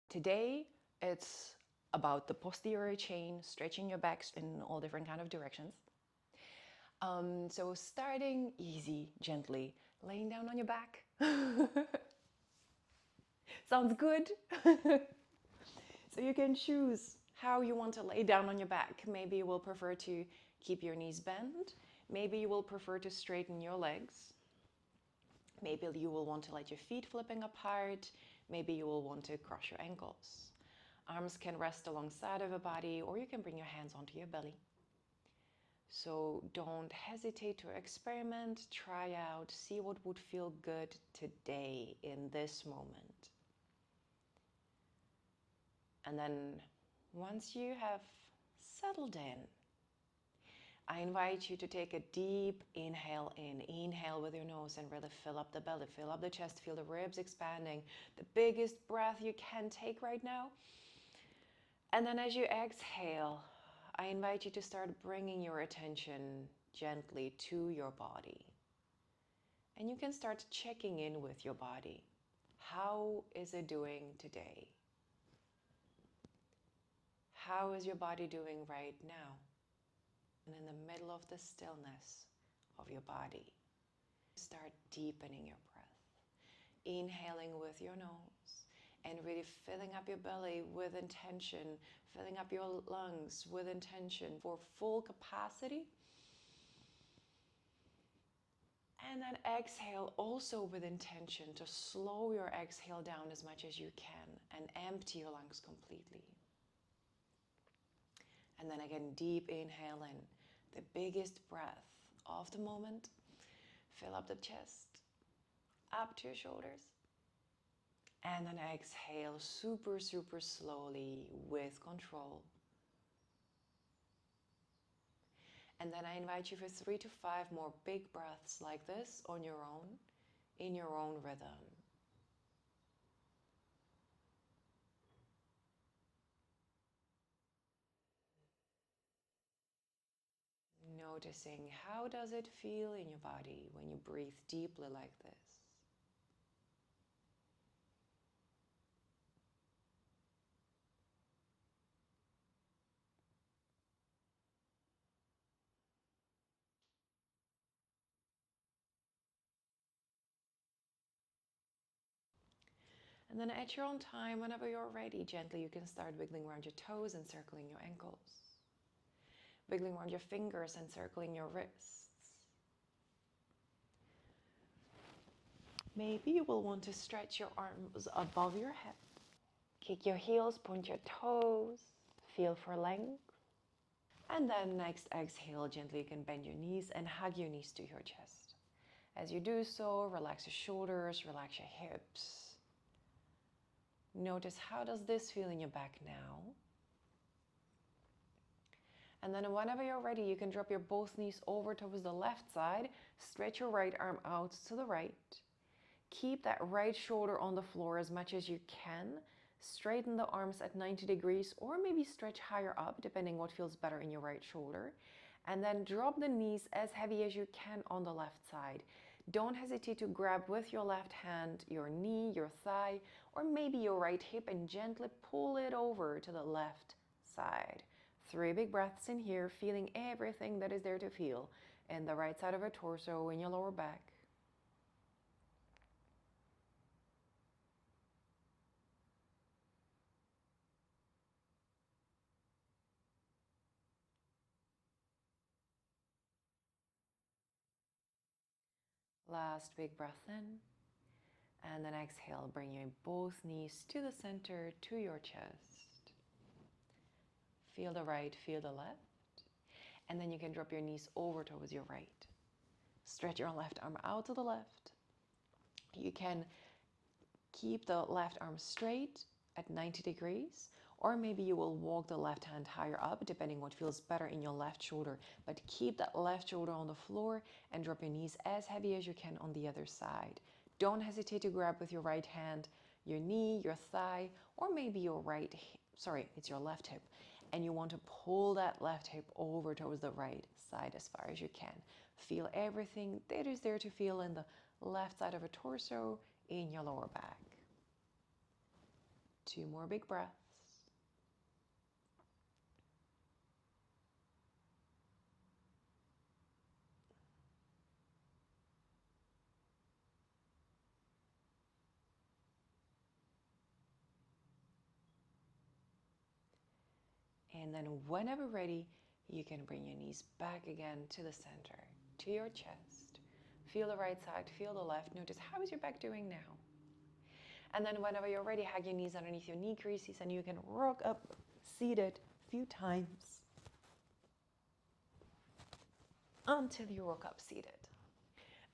Today, it's about the posterior chain, stretching your back in all different kind of directions. So starting easy, gently, laying down on your back. Sounds good. So you can choose how you want to lay down on your back. Maybe you will prefer to keep your knees bent. Maybe you will prefer to straighten your legs. Maybe you will want to let your feet flipping apart. Maybe you will want to cross your ankles. Arms can rest alongside of a body, or you can bring your hands onto your belly. So don't hesitate to experiment, try out, see what would feel good today in this moment. And then once you have settled in, I invite you to take a deep inhale in. Inhale with your nose and really fill up the belly, fill up the chest, feel the ribs expanding. The biggest breath you can take right now. And then as you exhale, I invite you to start bringing your attention gently to your body. And you can start checking in with your body. How is it doing today? How is your body doing right now? And in the middle of the stillness of your body, start deepening your breath. Inhaling with your nose and really filling up your belly with intention, filling up your lungs with intention for full capacity. And then exhale also with intention to slow your exhale down as much as you can and empty your lungs completely. And then again, deep inhale in, the biggest breath of the moment. Fill up the chest, up to your shoulders. And then exhale super, super slowly with control. And then I invite you for 3 to 5 more big breaths like this on your own, in your own rhythm. Noticing how does it feel in your body when you breathe deeply like this. And then at your own time, whenever you're ready, gently you can start wiggling around your toes and circling your ankles. Wiggling around your fingers and circling your wrists. Maybe you will want to stretch your arms above your head. Kick your heels, point your toes, feel for length. And then next exhale, gently you can bend your knees and hug your knees to your chest. As you do so, relax your shoulders, relax your hips. Notice how does this feel in your back now? And then whenever you're ready, you can drop your both knees over towards the left side, stretch your right arm out to the right. Keep that right shoulder on the floor as much as you can. Straighten the arms at 90 degrees or maybe stretch higher up, depending what feels better in your right shoulder. And then drop the knees as heavy as you can on the left side. Don't hesitate to grab with your left hand your knee, your thigh, or maybe your right hip and gently pull it over to the left side. 3 big breaths in here, feeling everything that is there to feel in the right side of your torso, in your lower back. Last big breath in. And then exhale, bring your both knees to the center, to your chest. Feel the right, feel the left. And then you can drop your knees over towards your right. Stretch your left arm out to the left. You can keep the left arm straight at 90 degrees, or maybe you will walk the left hand higher up, depending what feels better in your left shoulder. But keep that left shoulder on the floor and drop your knees as heavy as you can on the other side. Don't hesitate to grab with your right hand your knee, your thigh, or maybe your it's your left hip. And you want to pull that left hip over towards the right side as far as you can. Feel everything that is there to feel in the left side of your torso, in your lower back. 2 more big breaths. And then whenever ready, you can bring your knees back again to the center, to your chest. Feel the right side, feel the left. Notice how is your back doing now. And then whenever you're ready, hug your knees underneath your knee creases and you can rock up seated a few times until you rock up seated.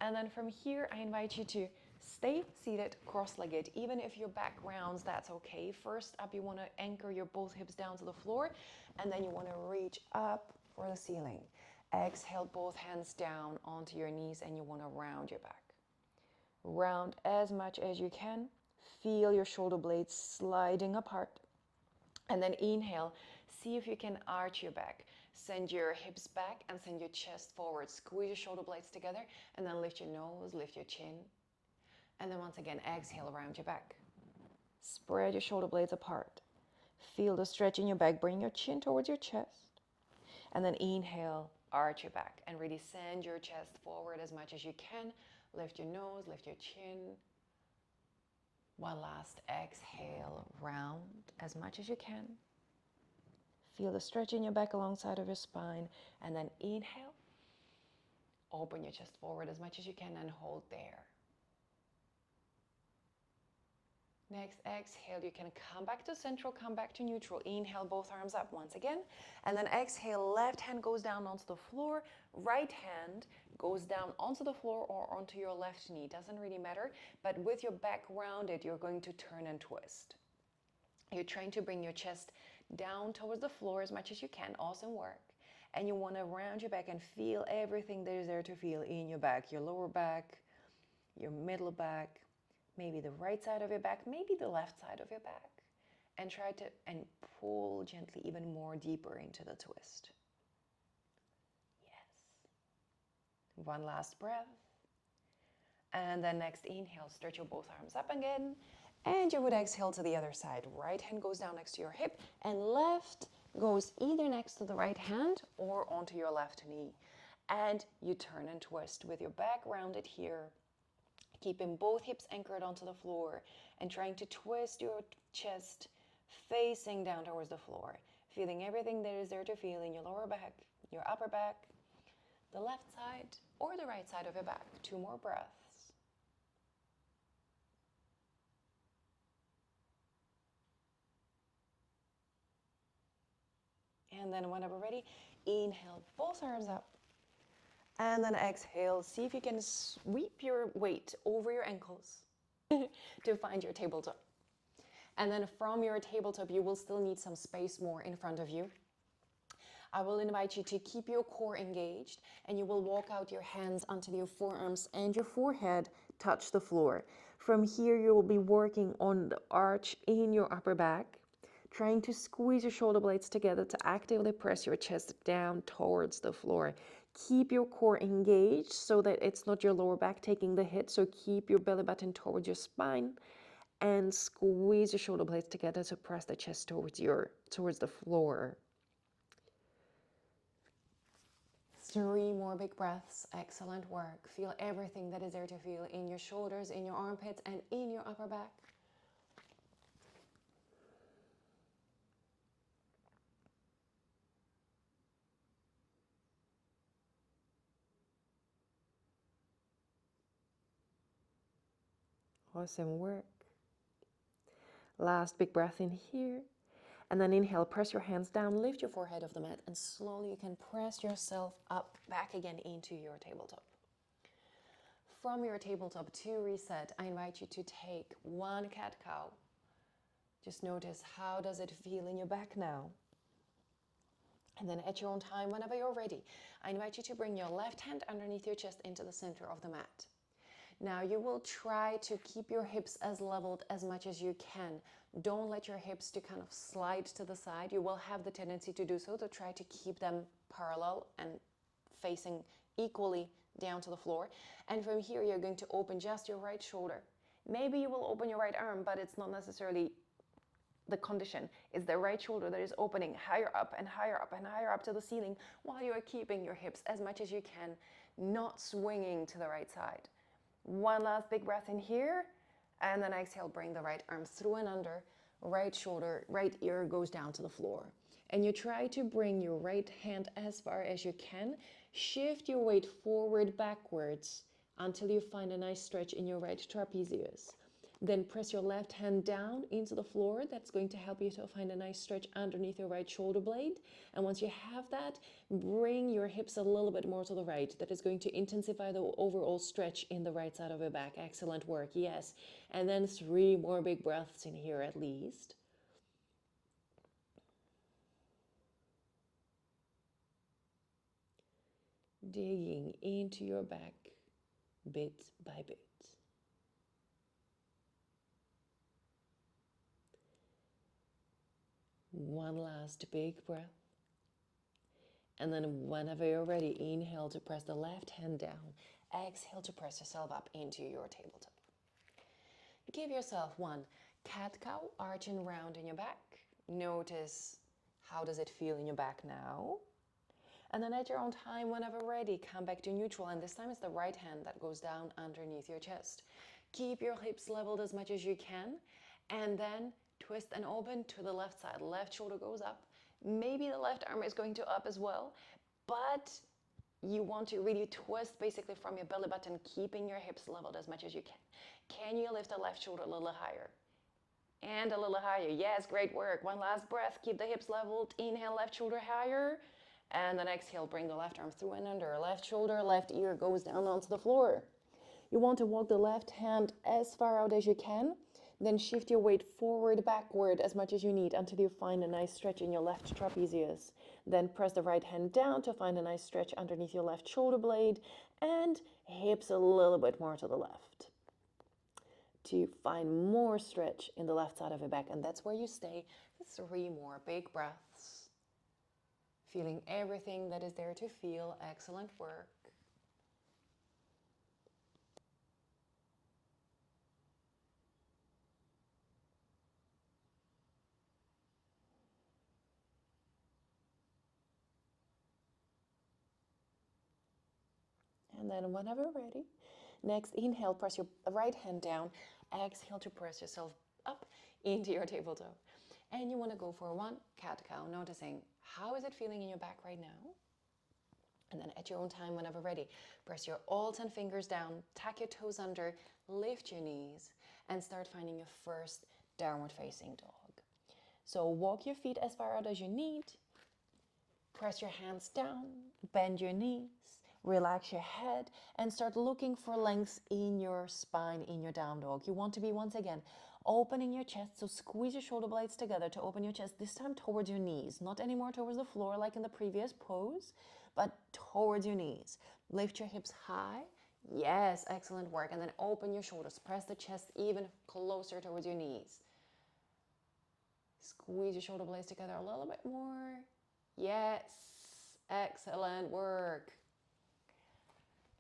And then from here, I invite you to stay seated, cross-legged. Even if your back rounds, that's okay. First up, you want to anchor your both hips down to the floor, and then you want to reach up for the ceiling. Exhale, both hands down onto your knees, and you want to round your back. Round as much as you can. Feel your shoulder blades sliding apart. And then inhale, see if you can arch your back. Send your hips back and send your chest forward. Squeeze your shoulder blades together and then lift your nose, lift your chin. And then once again, exhale around your back. Spread your shoulder blades apart. Feel the stretch in your back. Bring your chin towards your chest. And then inhale, arch your back and really send your chest forward as much as you can. Lift your nose, lift your chin. One last exhale, round as much as you can. Feel the stretch in your back alongside of your spine. And then inhale, open your chest forward as much as you can and hold there. Next exhale, you can come back to central, come back to neutral. Inhale, both arms up once again. And then exhale, left hand goes down onto the floor. Right hand goes down onto the floor or onto your left knee. Doesn't really matter. But with your back rounded, you're going to turn and twist. You're trying to bring your chest down towards the floor as much as you can. Awesome work. And you want to round your back and feel everything that is there to feel in your back. Your lower back, your middle back, maybe the right side of your back, maybe the left side of your back. And try to pull gently even more deeper into the twist. Yes. One last breath. And then next inhale, stretch your both arms up again. And you would exhale to the other side. Right hand goes down next to your hip and left goes either next to the right hand or onto your left knee. And you turn and twist with your back rounded here, keeping both hips anchored onto the floor and trying to twist your chest facing down towards the floor, feeling everything that is there to feel in your lower back, your upper back, the left side or the right side of your back. 2 more breaths. And then whenever ready, inhale, both arms up. And then exhale, see if you can sweep your weight over your ankles to find your tabletop. And then from your tabletop, you will still need some space more in front of you. I will invite you to keep your core engaged and you will walk out your hands until your forearms and your forehead touch the floor. From here, you will be working on the arch in your upper back, trying to squeeze your shoulder blades together to actively press your chest down towards the floor. Keep your core engaged so that it's not your lower back taking the hit. So keep your belly button towards your spine and squeeze your shoulder blades together to press the chest towards the floor. 3 more big breaths. Excellent work. Feel everything that is there to feel in your shoulders, in your armpits, and in your upper back. Awesome work. Last big breath in here. And then inhale, press your hands down, lift your forehead off the mat, and slowly you can press yourself up, back again into your tabletop. From your tabletop to reset, I invite you to take 1 cat-cow. Just notice, how does it feel in your back now? And then at your own time, whenever you're ready, I invite you to bring your left hand underneath your chest into the center of the mat. Now you will try to keep your hips as leveled as much as you can. Don't let your hips to kind of slide to the side. You will have the tendency to do so, to try to keep them parallel and facing equally down to the floor. And from here, you're going to open just your right shoulder. Maybe you will open your right arm, but it's not necessarily the condition is the right shoulder that is opening higher up and higher up and higher up to the ceiling while you are keeping your hips as much as you can, not swinging to the right side. One last big breath in here, and then exhale, bring the right arm through and under, right shoulder, right ear goes down to the floor. And you try to bring your right hand as far as you can, shift your weight forward, backwards, until you find a nice stretch in your right trapezius. Then press your left hand down into the floor. That's going to help you to find a nice stretch underneath your right shoulder blade. And once you have that, bring your hips a little bit more to the right. That is going to intensify the overall stretch in the right side of your back. Excellent work, yes. And then 3 more big breaths in here at least. Digging into your back bit by bit. One last big breath. And then whenever you're ready, inhale to press the left hand down. Exhale to press yourself up into your tabletop. Give yourself 1 cat-cow, arching round in your back. Notice how does it feel in your back now. And then at your own time, whenever ready, come back to neutral. And this time it's the right hand that goes down underneath your chest. Keep your hips leveled as much as you can. And then twist and open to the left side. Left shoulder goes up. Maybe the left arm is going to up as well. But you want to really twist basically from your belly button, keeping your hips leveled as much as you can. Can you lift the left shoulder a little higher? And a little higher. Yes, great work. One last breath. Keep the hips leveled. Inhale, left shoulder higher. And then exhale, bring the left arm through and under. Left shoulder, left ear goes down onto the floor. You want to walk the left hand as far out as you can. Then shift your weight forward, backward as much as you need until you find a nice stretch in your left trapezius. Then press the right hand down to find a nice stretch underneath your left shoulder blade and hips a little bit more to the left to find more stretch in the left side of your back. And that's where you stay. 3 more big breaths. Feeling everything that is there to feel. Excellent work. And then whenever ready, next inhale, press your right hand down. Exhale to press yourself up into your tabletop. And you want to go for 1 cat-cow, noticing how is it feeling in your back right now. And then at your own time, whenever ready, press your all 10 fingers down, tuck your toes under, lift your knees, and start finding your first downward facing dog. So walk your feet as far out as you need. Press your hands down, bend your knees, relax your head, and start looking for length in your spine, in your down dog. You want to be, once again, opening your chest, so squeeze your shoulder blades together to open your chest, this time towards your knees, not anymore towards the floor like in the previous pose, but towards your knees. Lift your hips high. Yes, excellent work. And then open your shoulders. Press the chest even closer towards your knees. Squeeze your shoulder blades together a little bit more. Yes, excellent work.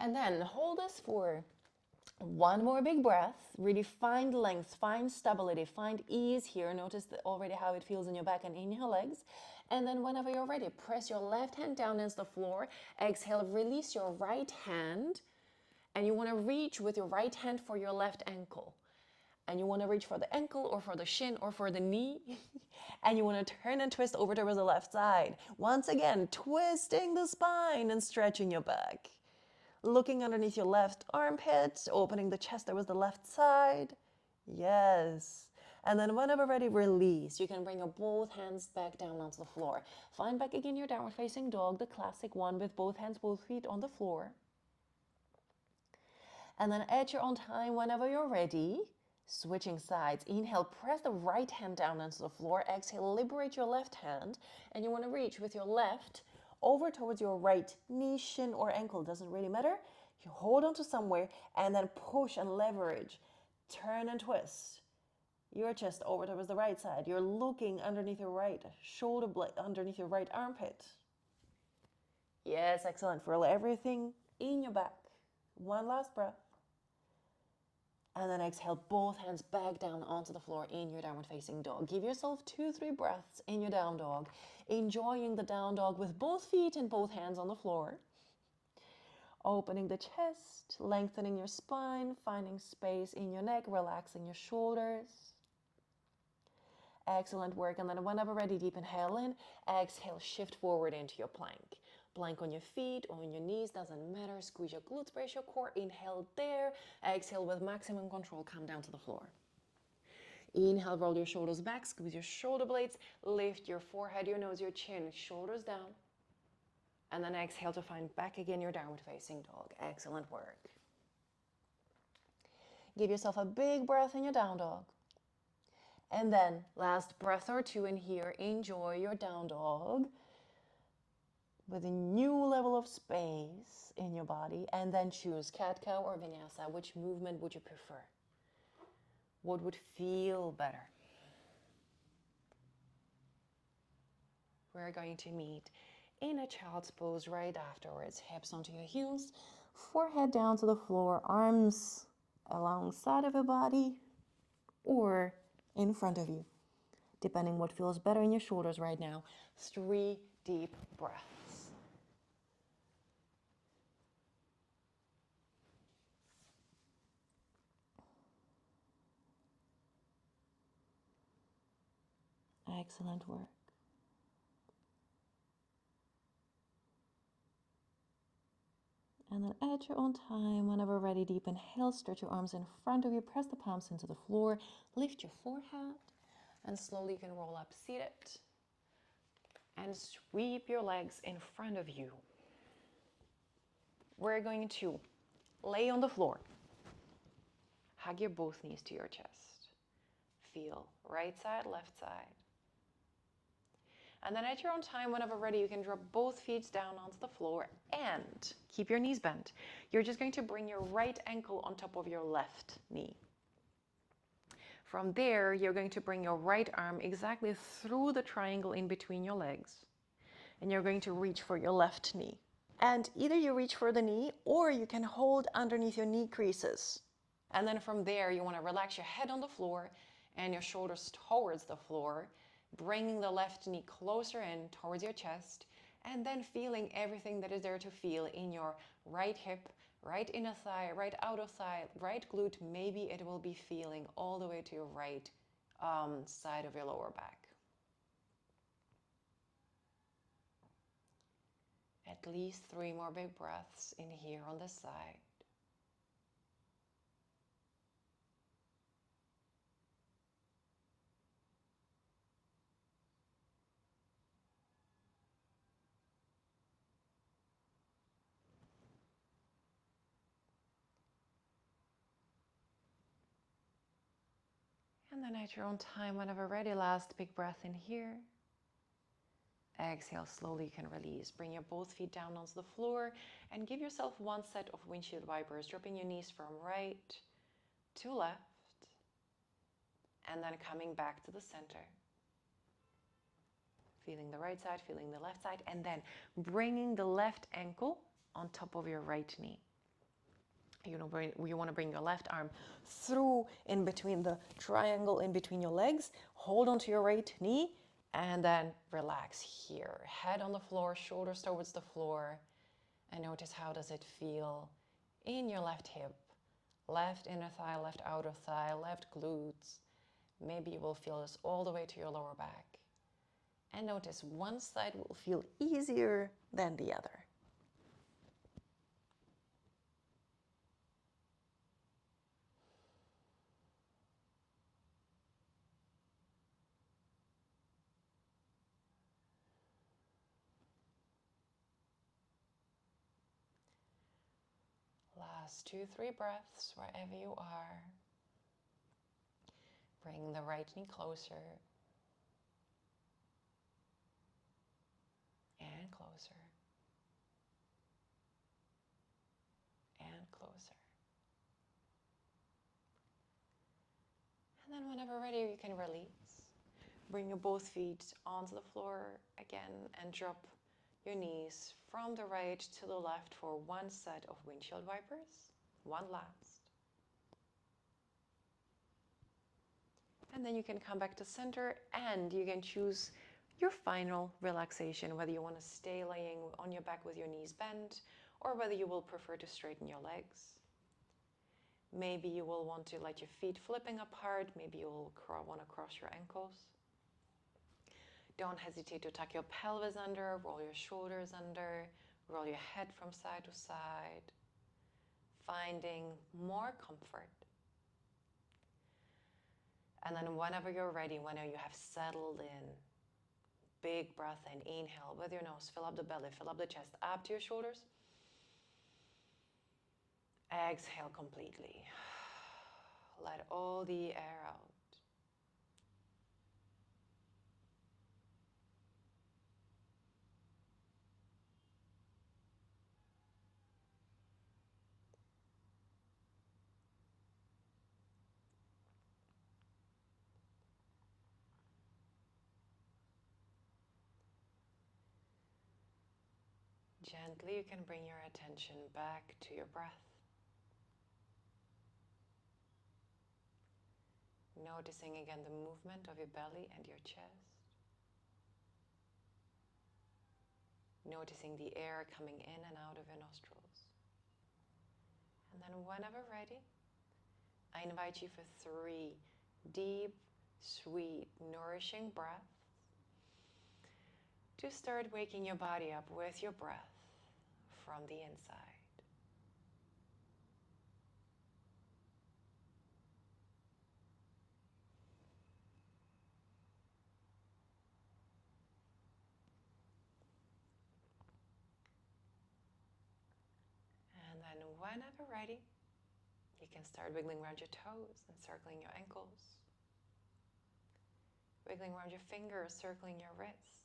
And then hold this for 1 more big breath. Really find length, find stability, find ease here. Notice already how it feels in your back and in your legs. And then whenever you're ready, press your left hand down into the floor. Exhale, release your right hand. And you want to reach with your right hand for your left ankle. And you want to reach for the ankle or for the shin or for the knee. And you want to turn and twist over towards the left side. Once again, twisting the spine and stretching your back. Looking underneath your left armpit, opening the chest towards the left side. Yes. And then whenever ready, release. You can bring your both hands back down onto the floor. Find back again your downward facing dog, the classic one with both hands, both feet on the floor. And then at your own time, whenever you're ready, switching sides. Inhale, press the right hand down onto the floor. Exhale, liberate your left hand. And you want to reach with your left over towards your right knee, shin, or ankle. Doesn't really matter. You hold on to somewhere and then push and leverage. Turn and twist your chest over towards the right side. You're looking underneath your right shoulder blade, underneath your right armpit. Yes, excellent. Feel everything in your back. 1 last breath. And then exhale, both hands back down onto the floor in your downward facing dog. Give yourself 2-3 breaths in your down dog, enjoying the down dog with both feet and both hands on the floor. Opening the chest, lengthening your spine, finding space in your neck, relaxing your shoulders. Excellent work. And then whenever ready, deep inhale in, exhale, shift forward into your plank. Plank on your feet or on your knees, doesn't matter. Squeeze your glutes, brace your core. Inhale there. Exhale with maximum control, come down to the floor. Inhale, roll your shoulders back, squeeze your shoulder blades, lift your forehead, your nose, your chin, shoulders down. And then exhale to find back again your downward facing dog. Excellent work. Give yourself a big breath in your down dog. And then last breath or two in here, enjoy your down dog with a new level of space in your body. And then choose cat-cow or vinyasa. Which movement would you prefer? What would feel better? We're going to meet in a child's pose right afterwards. Hips onto your heels, forehead down to the floor, arms alongside of your body or in front of you, depending what feels better in your shoulders right now. 3 deep breaths. Excellent work. And then at your own time, whenever ready, deep inhale, stretch your arms in front of you, press the palms into the floor, lift your forehead, and slowly you can roll up seated and sweep your legs in front of you. We're going to lay on the floor. Hug your both knees to your chest. Feel right side, left side. And then at your own time, whenever ready, you can drop both feet down onto the floor and keep your knees bent. You're just going to bring your right ankle on top of your left knee. From there, you're going to bring your right arm exactly through the triangle in between your legs. And you're going to reach for your left knee. And either you reach for the knee or you can hold underneath your knee creases. And then from there, you want to relax your head on the floor and your shoulders towards the floor, bringing the left knee closer in towards your chest, and then feeling everything that is there to feel in your right hip, right inner thigh, right outer thigh, right glute. Maybe it will be feeling all the way to your right side of your lower back. At least 3 more big breaths in here on this side. And then at your own time, whenever ready, last big breath in here. Exhale, slowly you can release. Bring your both feet down onto the floor and give yourself 1 set of windshield wipers, dropping your knees from right to left, and then coming back to the center. Feeling the right side, feeling the left side, and then bringing the left ankle on top of your right knee. You want to bring your left arm through in between the triangle in between your legs. Hold onto your right knee and then relax here. Head on the floor, shoulders towards the floor. And notice how does it feel in your left hip, left inner thigh, left outer thigh, left glutes. Maybe you will feel this all the way to your lower back. And notice one side will feel easier than the other. Last 2-3 breaths wherever you are. Bring the right knee closer and closer and closer. And then whenever ready, you can release. Bring your both feet onto the floor again and drop your knees from the right to the left for 1 set of windshield wipers. 1 last. And then you can come back to center and you can choose your final relaxation, whether you want to stay laying on your back with your knees bent or whether you will prefer to straighten your legs. Maybe you will want to let your feet flipping apart. Maybe you will want to cross your ankles. Don't hesitate to tuck your pelvis under, roll your shoulders under, roll your head from side to side, finding more comfort. And then whenever you're ready, whenever you have settled in, big breath in, inhale with your nose, fill up the belly, fill up the chest, up to your shoulders. Exhale completely. Let all the air out. Gently, you can bring your attention back to your breath. Noticing again the movement of your belly and your chest. Noticing the air coming in and out of your nostrils. And then whenever ready, I invite you for 3 deep, sweet, nourishing breaths to start waking your body up with your breath from the inside. And then whenever ready, you can start wiggling around your toes and circling your ankles. Wiggling around your fingers, circling your wrists.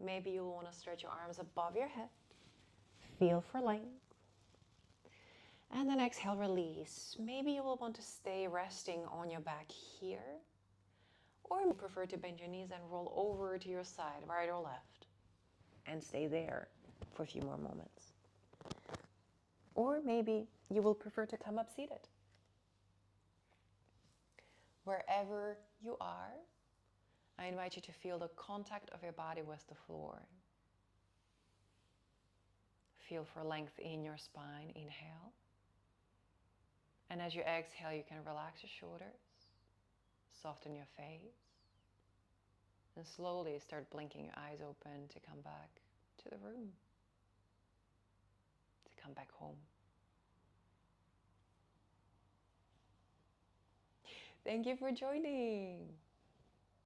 Maybe you'll want to stretch your arms above your head. Feel for length. And then exhale, release. Maybe you will want to stay resting on your back here. Or you prefer to bend your knees and roll over to your side, right or left. And stay there for a few more moments. Or maybe you will prefer to come up seated. Wherever you are, I invite you to feel the contact of your body with the floor. Feel for length in your spine. Inhale. And as you exhale, you can relax your shoulders, soften your face, and slowly start blinking your eyes open to come back to the room, to come back home. Thank you for joining.